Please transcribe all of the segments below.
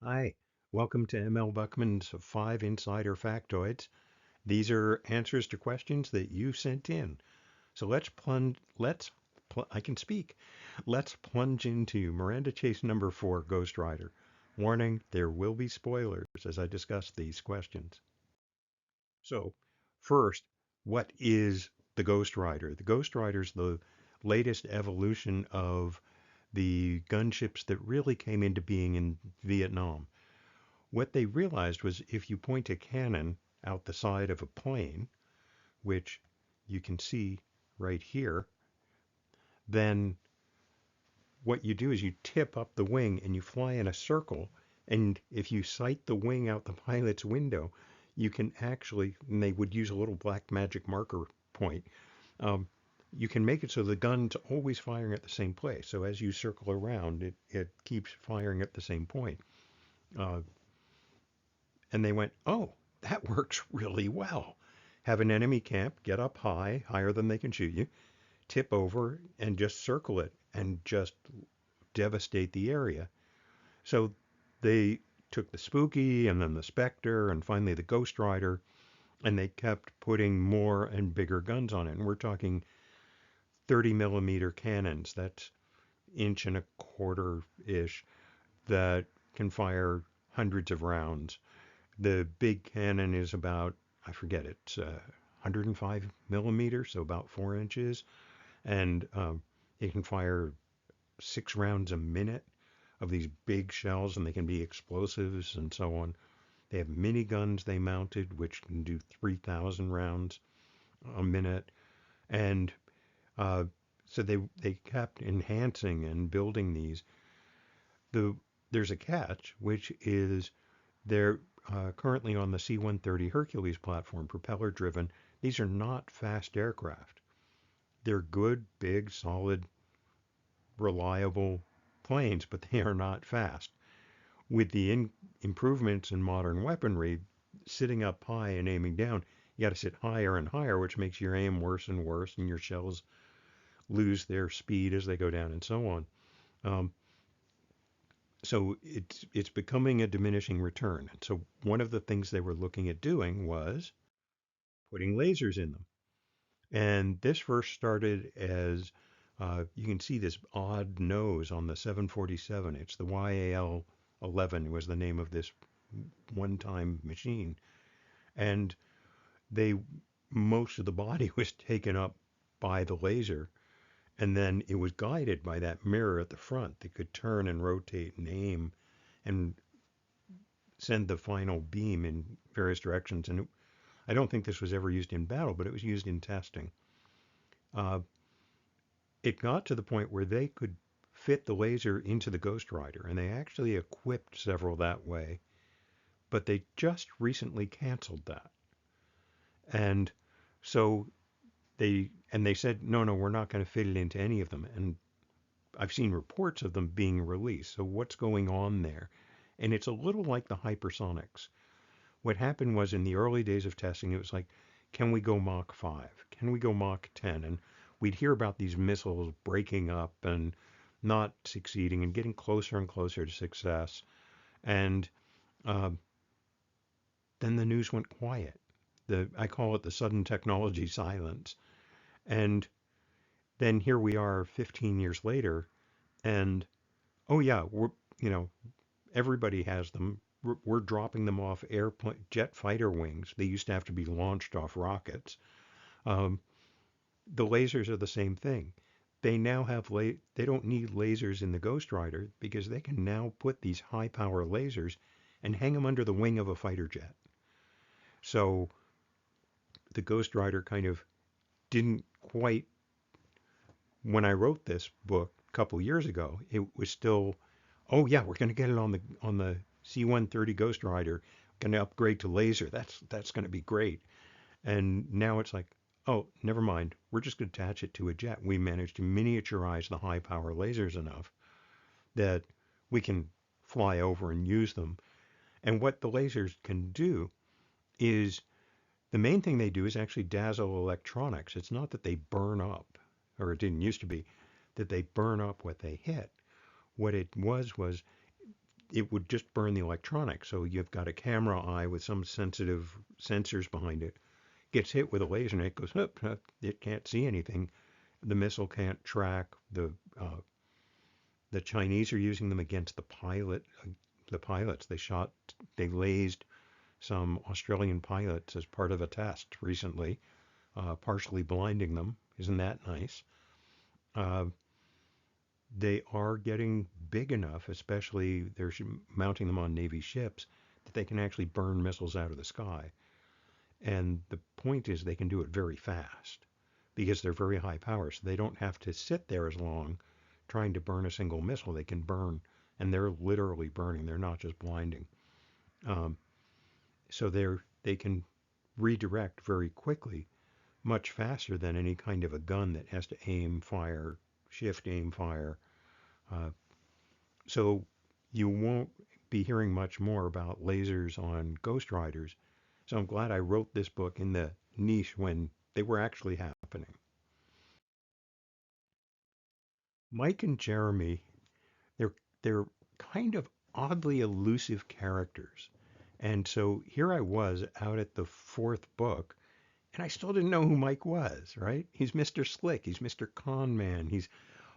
Hi, welcome to ML Buchman's 5 Insider Factoids. These are answers to questions that you sent in. So I can speak. Let's plunge into Miranda Chase number 4, Ghostrider. Warning, there will be spoilers as I discuss these questions. So, first, what is the Ghostrider? The Ghostrider is the latest evolution of the gunships that really came into being in Vietnam. What they realized was if you point a cannon out the side of a plane, which you can see right here, then what you do is you tip up the wing and you fly in a circle. And if you sight the wing out the pilot's window, you can actually, and they would use a little black magic marker point, um, you can make it so the gun's always firing at the same place. So as you circle around, it keeps firing at the same point. Uh, And they went, oh, that works really well. Have an enemy camp, get up high, higher than they can shoot you, tip over and just circle it and just devastate the area. So they took the Spooky and then the Spectre and finally the Ghostrider, and they kept putting more and bigger guns on it. And we're talking 30 millimeter cannons. That's inch and a quarter ish that can fire hundreds of rounds. The big cannon is about, I forget, it's 105 millimeters, so about 4 inches, and it can fire 6 rounds a minute of these big shells, and they can be explosives and so on. They have mini guns they mounted, which can do 3,000 rounds a minute, and uh, so they kept enhancing and building these. The There's a catch, which is they're currently on the C-130 Hercules platform, propeller driven. These are not fast aircraft. They're good, big, solid, reliable planes, but they are not fast. With the improvements in modern weaponry, sitting up high and aiming down, you got to sit higher and higher, which makes your aim worse and worse, and your shells lose their speed as they go down, and so on. Um, so it's becoming a diminishing return. And so one of the things they were looking at doing was putting lasers in them. And this first started as you can see this odd nose on the 747. It's the YAL 11 was the name of this one-time machine. And they most of the body was taken up by the laser, and then it was guided by that mirror at the front that could turn and rotate and aim and send the final beam in various directions. And I don't think this was ever used in battle, but it was used in testing. Uh, it got to the point where they could fit the laser into the Ghostrider, and they actually equipped several that way, but they just recently canceled that. And so they said, no, we're not going to fit it into any of them. And I've seen reports of them being released. So what's going on there? And it's a little like the hypersonics. What happened was in the early days of testing, it was like, can we go Mach 5? Can we go Mach 10? And we'd hear about these missiles breaking up and not succeeding and getting closer and closer to success. And uh, then the news went quiet. I call it the sudden technology silence. And then here we are 15 years later, and oh yeah, you know everybody has them. We're dropping them off airplane jet fighter wings. They used to have to be launched off rockets. Um, the lasers are the same thing. They now have they don't need lasers in the Ghostrider because they can now put these high power lasers and hang them under the wing of a fighter jet. So the Ghostrider kind of didn't quite, when I wrote this book a couple years ago, it was still, oh yeah, we're going to get it on the C-130 Ghostrider, going to upgrade to laser. That's going to be great. And now it's like, oh, never mind. We're just going to attach it to a jet. We managed to miniaturize the high power lasers enough that we can fly over and use them. And what the lasers can do is the main thing they do is actually dazzle electronics. It's not that they burn up, or it didn't used to be, that they burn up what they hit. What it was it would just burn the electronics. So you've got a camera eye with some sensitive sensors behind it, gets hit with a laser and it goes up. It can't see anything. The missile can't track. The Chinese are using them against the pilots. They lased some Australian pilots as part of a test recently, partially blinding them. Isn't that nice? Uh, they are getting big enough, especially they're mounting them on Navy ships, that they can actually burn missiles out of the sky. And the point is they can do it very fast because they're very high power. So they don't have to sit there as long trying to burn a single missile. They can burn, and they're literally burning. They're not just blinding. Um, so they can redirect very quickly, much faster than any kind of a gun that has to aim, fire, shift, aim, fire. Uh, so you won't be hearing much more about lasers on Ghostriders. So I'm glad I wrote this book in the niche when they were actually happening. Mike and Jeremy, they're they're kind of oddly elusive characters. And so here I was out at the fourth book, and I still didn't know who Mike was, right? He's Mr. Slick, he's Mr. Con Man, he's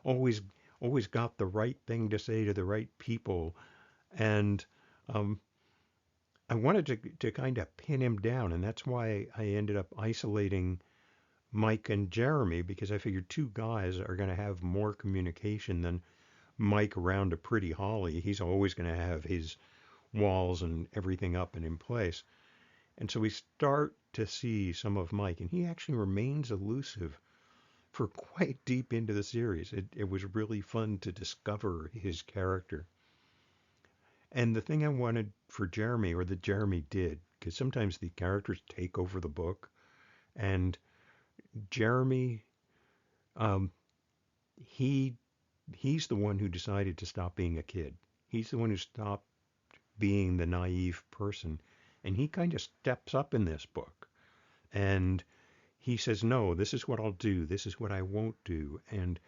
always always got the right thing to say to the right people. And um, I wanted to kind of pin him down, and that's why I ended up isolating Mike and Jeremy because I figured two guys are going to have more communication than Mike around a pretty holly. He's always going to have his walls and everything up and in place. And so we start to see some of Mike, and he actually remains elusive for quite deep into the series. It was really fun to discover his character. And the thing I wanted for Jeremy, or that Jeremy did, because sometimes the characters take over the book, and Jeremy, um, he he's the one who decided to stop being a kid. He's the one who stopped being the naive person, and he kind of steps up in this book, and he says, "No, this is what I'll do. This is what I won't do." And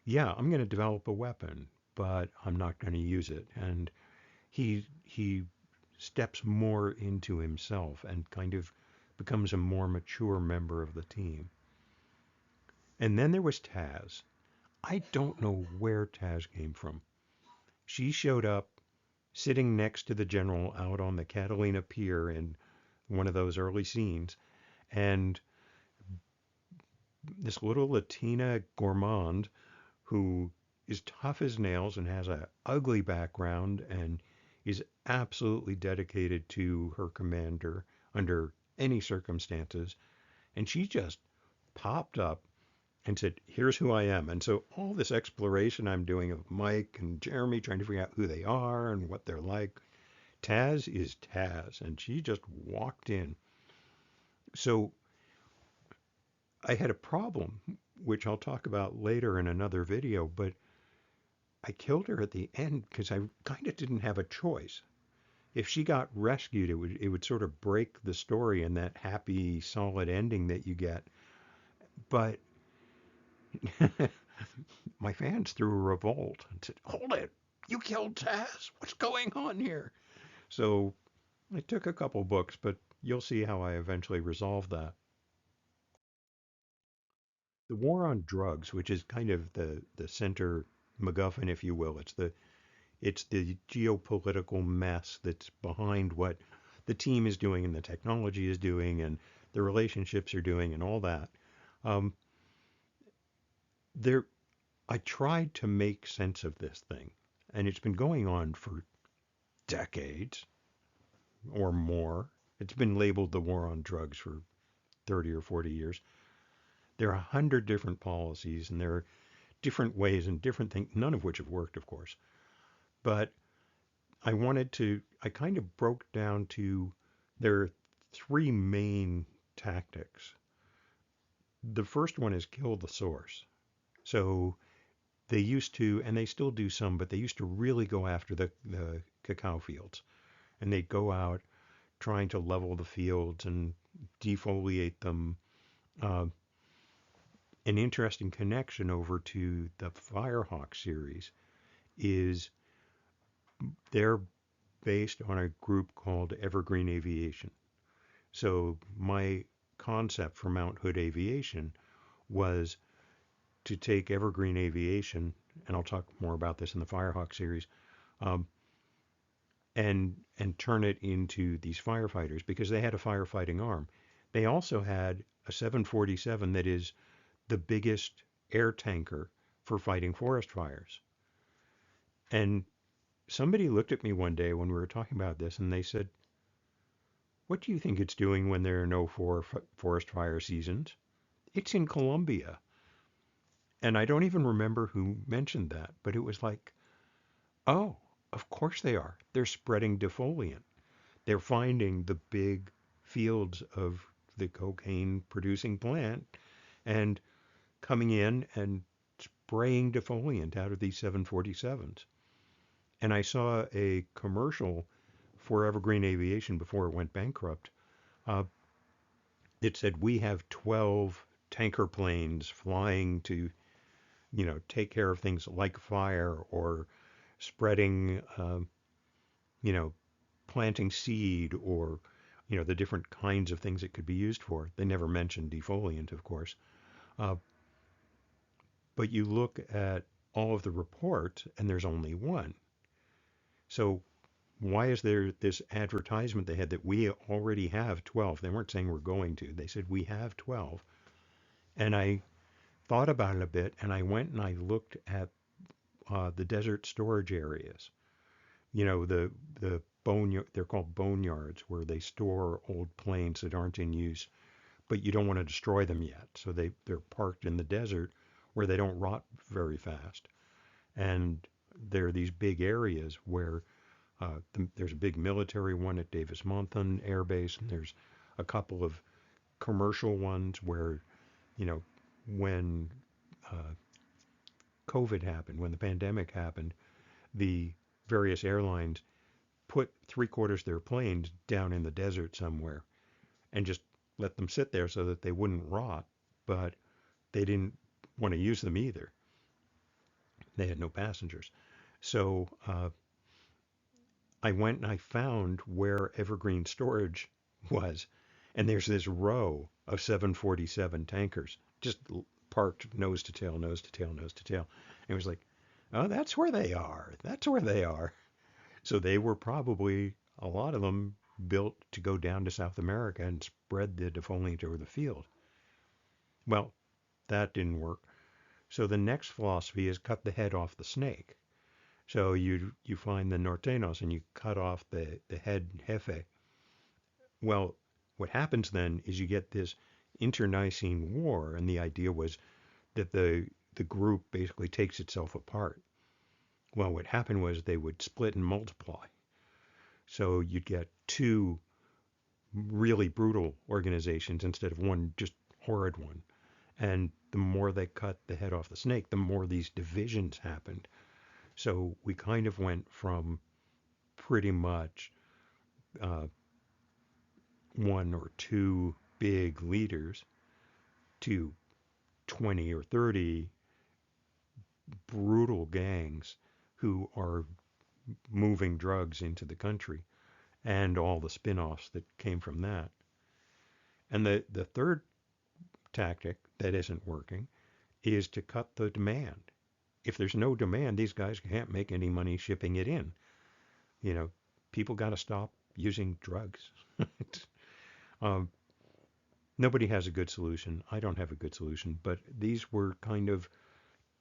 yeah, I'm going to develop a weapon, but I'm not going to use it. And he steps more into himself and kind of becomes a more mature member of the team. And then there was Taz. I don't know where Taz came from. She showed up sitting next to the general out on the Catalina Pier in one of those early scenes, and this little Latina gourmand who is tough as nails and has a ugly background and is absolutely dedicated to her commander under any circumstances. And she just popped up and said, "Here's who I am." And so all this exploration I'm doing of Mike and Jeremy, trying to figure out who they are and what they're like, Taz is Taz. And she just walked in. So I had a problem, which I'll talk about later in another video, but I killed her at the end because I kind of didn't have a choice. If she got rescued, it would sort of break the story and that happy, solid ending that you get. But my fans threw a revolt and said, "Hold it! You killed Taz! What's going on here?" So it took a couple books, but you'll see how I eventually resolved that. The war on drugs, which is kind of the center MacGuffin, if you will. It's the geopolitical mess that's behind what the team is doing and the technology is doing and the relationships are doing and all that. Um, there, I tried to make sense of this thing, and it's been going on for decades or more. It's been labeled the war on drugs for 30 or 40 years. There are 100 different policies, and there are different ways and different things, none of which have worked, of course. But I kind of broke down to there are three main tactics. The first one is kill the source. So they used to, and they still do some, but they used to really go after the cacao fields. And they'd go out trying to level the fields and defoliate them. Uh, an interesting connection over to the Firehawk series is their based on a group called Evergreen Aviation. So my concept for Mount Hood Aviation was to take Evergreen Aviation, and I'll talk more about this in the Firehawk series, um, and turn it into these firefighters because they had a firefighting arm. They also had a 747 that is the biggest air tanker for fighting forest fires. And somebody looked at me one day when we were talking about this and they said, "What do you think it's doing when there are no forest fire seasons? It's in Colombia." And I don't even remember who mentioned that, but it was like, oh, of course they are. They're spreading defoliant. They're finding the big fields of the cocaine producing plant and coming in and spraying defoliant out of these 747s. And I saw a commercial for Evergreen Aviation before it went bankrupt. Uh, it said, "We have 12 tanker planes flying to, take care of things like fire or spreading, you know, planting seed or, the different kinds of things it could be used for." They never mentioned defoliant, of course. Uh, but you look at all of the reports and there's only one. So why is there this advertisement they had that we already have 12? They weren't saying we're going to. They said we have 12. And I thought about it a bit and I went and I looked at the desert storage areas. The they're called boneyards where they store old planes that aren't in use, but you don't want to destroy them yet. So they're parked in the desert where they don't rot very fast. And there are these big areas where there's a big military one at Davis-Monthan Air Base, and there's a couple of commercial ones where, you know, when uh, COVID happened, when the pandemic happened, the various airlines put three-quarters of their planes down in the desert somewhere and just let them sit there so that they wouldn't rot, but they didn't want to use them either. They had no passengers. So I went and I found where Evergreen Storage was, and there's this row of 747 tankers just parked nose to tail, nose to tail, nose to tail. And it was like, oh, that's where they are. That's where they are. So they were probably, a lot of them, built to go down to South America and spread the defoliant over the field. Well, that didn't work. So the next philosophy is cut the head off the snake. So you find the norteños and you cut off the head jefe. Well, what happens then is you get this internecine war, and the idea was that the group basically takes itself apart. Well, what happened was they would split and multiply. So you'd get two really brutal organizations instead of one just horrid one. And the more they cut the head off the snake, the more these divisions happened. So we kind of went from pretty much uh, one or two big leaders to 20 or 30 brutal gangs who are moving drugs into the country and all the spin-offs that came from that. And the third tactic that isn't working is to cut the demand. If there's no demand, these guys can't make any money shipping it in. You know, people got to stop using drugs. um, Nobody has a good solution. I don't have a good solution, but these were kind of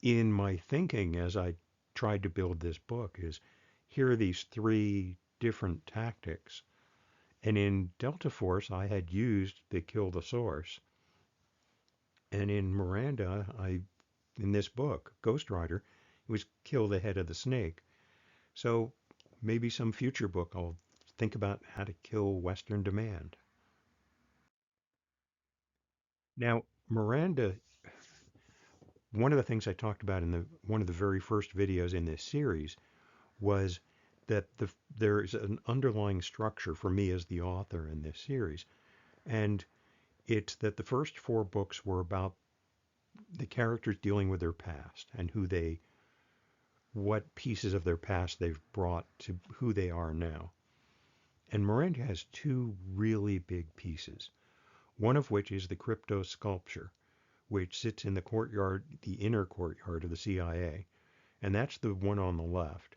in my thinking as I tried to build this book is here are these three different tactics. And in Delta Force, I had used the kill the source. And in Miranda, in this book, Ghostrider, it was kill the head of the snake. So maybe some future book I'll think about how to kill Western demand. Now, Miranda, one of the things I talked about in one of the very first videos in this series was that there is an underlying structure for me as the author in this series. And it's that the first four books were about the characters dealing with their past and who they what pieces of their past they've brought to who they are now. And Miranda has two really big pieces, one of which is the crypto sculpture, which sits in the courtyard, the inner courtyard of the CIA. And that's the one on the left.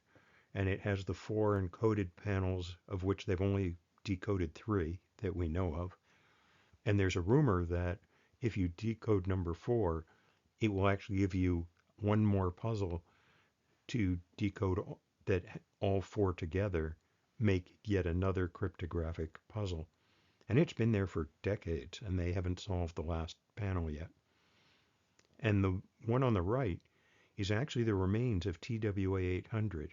And it has the 4 encoded panels, of which they've only decoded 3 that we know of. And there's a rumor that if you decode number 4, it will actually give you one more puzzle to decode that all 4 together make yet another cryptographic puzzle. And it's been there for decades, and they haven't solved the last panel yet. And the one on the right is actually the remains of TWA 800,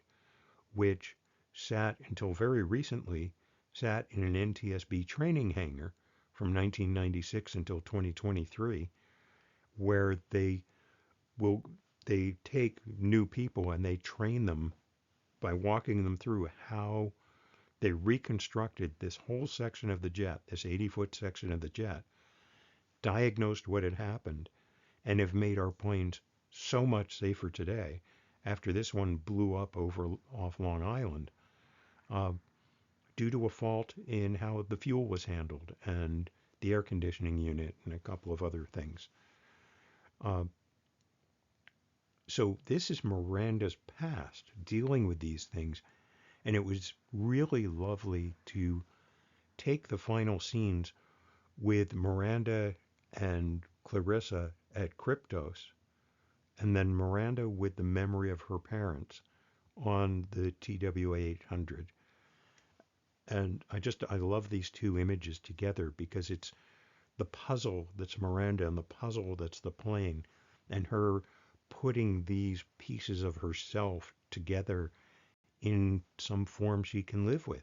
which sat until very recently sat in an NTSB training hangar from 1996 until 2023, where they take new people and they train them by walking them through how they reconstructed this whole section of the jet, this 80-foot section of the jet, diagnosed what had happened, and have made our planes so much safer today after this one blew up off Long Island due to a fault in how the fuel was handled and the air conditioning unit and a couple of other things. So this is Miranda's past dealing with these things, and it was really lovely to take the final scenes with Miranda and Clarissa at Kryptos, and then Miranda with the memory of her parents on the TWA 800. And I love these two images together because it's the puzzle that's Miranda and the puzzle that's the plane, and her putting these pieces of herself together in some form she can live with.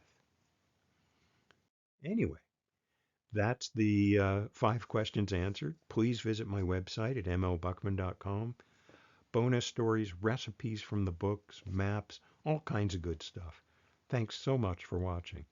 Anyway, that's the 5 questions answered. Please visit my website at mlbuchman.com. Bonus stories, recipes from the books, maps, all kinds of good stuff. Thanks so much for watching.